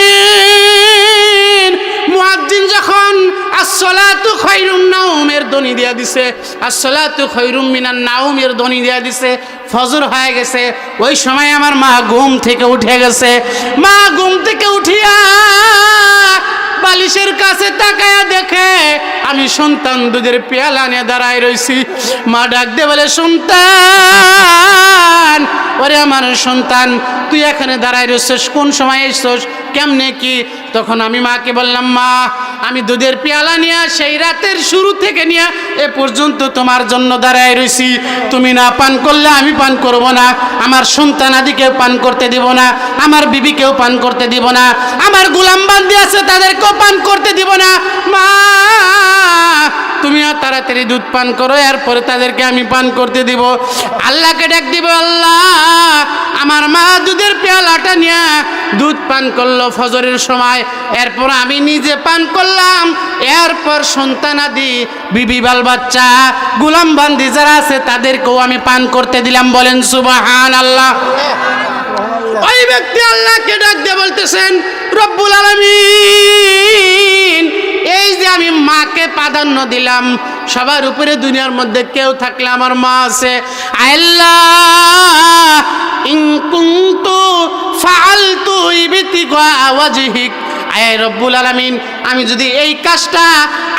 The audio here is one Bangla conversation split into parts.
আলামিন মুয়াজ্জিন যখন আসসালাতু খায়রুন নাওমের ধ্বনি দিয়া দিছে, আসসালাতু খায়রুম মিনান নাওমের ধ্বনি দিয়া দিছে, ফজর হয়ে গেছে। ওই সময় আমার মা ঘুম থেকে উঠে গেছে। মা ঘুম থেকে উঠিয়া বালিশের কাছে তাকায়া দেখে আমি সন্তান দুধের পেয়ালা নিয়ে দাঁড়ায় রইছি। মা ডাক দিয়ে বলে, সন্তান, ওরে আমার সন্তান, তুই এখানে দাঁড়ায় রইছিস, কোন সময় এসছিস, কেমনে কি? তখন আমি মাকে বললাম, মা আমি দুধের পেয়ালা নিয়ে সেই রাতের শুরু থেকে নিয়ে এ পর্যন্ত তোমার জন্য দাঁড়ায় রইছি। তুমি না পান করলে আমি পান করব না, আমার সন্তান আদিকেও পান করতে দিব না, আমার বিবিকেও পান করতে দিব না, আমার গোলাম বান্দি আছে তাদেরকেও পান করতে দিব না। মা তুমি তাড়াতাড়ি দুধ পান করো, এরপরে তাদেরকে আমি পান করতে দিব। আল্লাহকে ডাক দিব, আল্লাহ আমার মা দুধের পেয়ালাটা নিয়ে দুধ পান করলো ফজরের সময়, এরপর আমি নিজে পান করলাম, এরপর সন্তানাদি বিবি বাল বাচ্চা গোলাম বান্দি যারা আছে তাদেরকেও আমি পান করতে দিলাম। বলেন সুবহানাল্লাহ। ওই ব্যক্তি আল্লাহকে ডাক দিয়ে বলতেছেন, রব্বুল আলামিন এই যে আমি মাকে প্রাধান্য দিলাম, সবার উপরে দুনিয়ার মধ্যে কেউ থাকলে আমার মা আছে। আল্লাহ ইন কুনতু ফাআলতু ইবতিগা ওয়াজহিক, আয় রব্বুল আলামিন আমি যদি এই কাজটা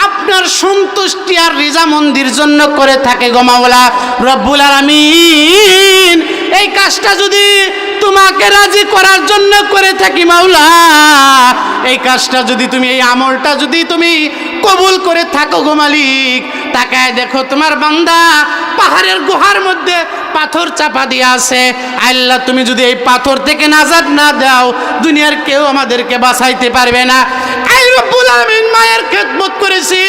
আপনার সন্তুষ্টি আর রিজামন্দির জন্য করে থাকে গো মাওলা রব্বুল আলামিন, এই কাজটা যদি তোমাকে রাজি করার জন্য করে থাকি মাওলা, এই কাজটা যদি তুমি, এই আমলটা যদি তুমি কবুল করে থাকো গো মালিক, তাকায় দেখো তোমার বান্দা পাহাড়ের গুহার মধ্যে পাথর চাপা দিয়ে আছে। আল্লাহ তুমি যদি এই পাথর থেকে নাজাত না দাও, দুনিয়ার কেউ আমাদেরকে বাঁচাইতে পারবে না। আই রব্বুল আলামিন মায়ের খেদমত করেছি,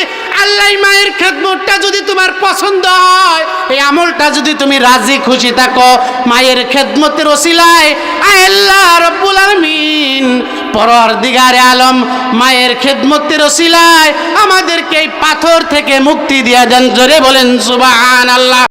আল্লাহ মায়ের খেদমতটা যদি তোমার পছন্দ হয়, এই আমলটা যদি তুমি রাজি খুশি থাকো, মায়ের খেদমতের ওসিলায় আল্লাহ রব্বুল আলামিন পরওয়ারদিগারে আলম মায়ের খেদমতের ওসিলায় আমাদেরকে এই পাথর থেকে মুক্তি দিয়া দেন। জোরে বলেন সুবহানাল্লাহ।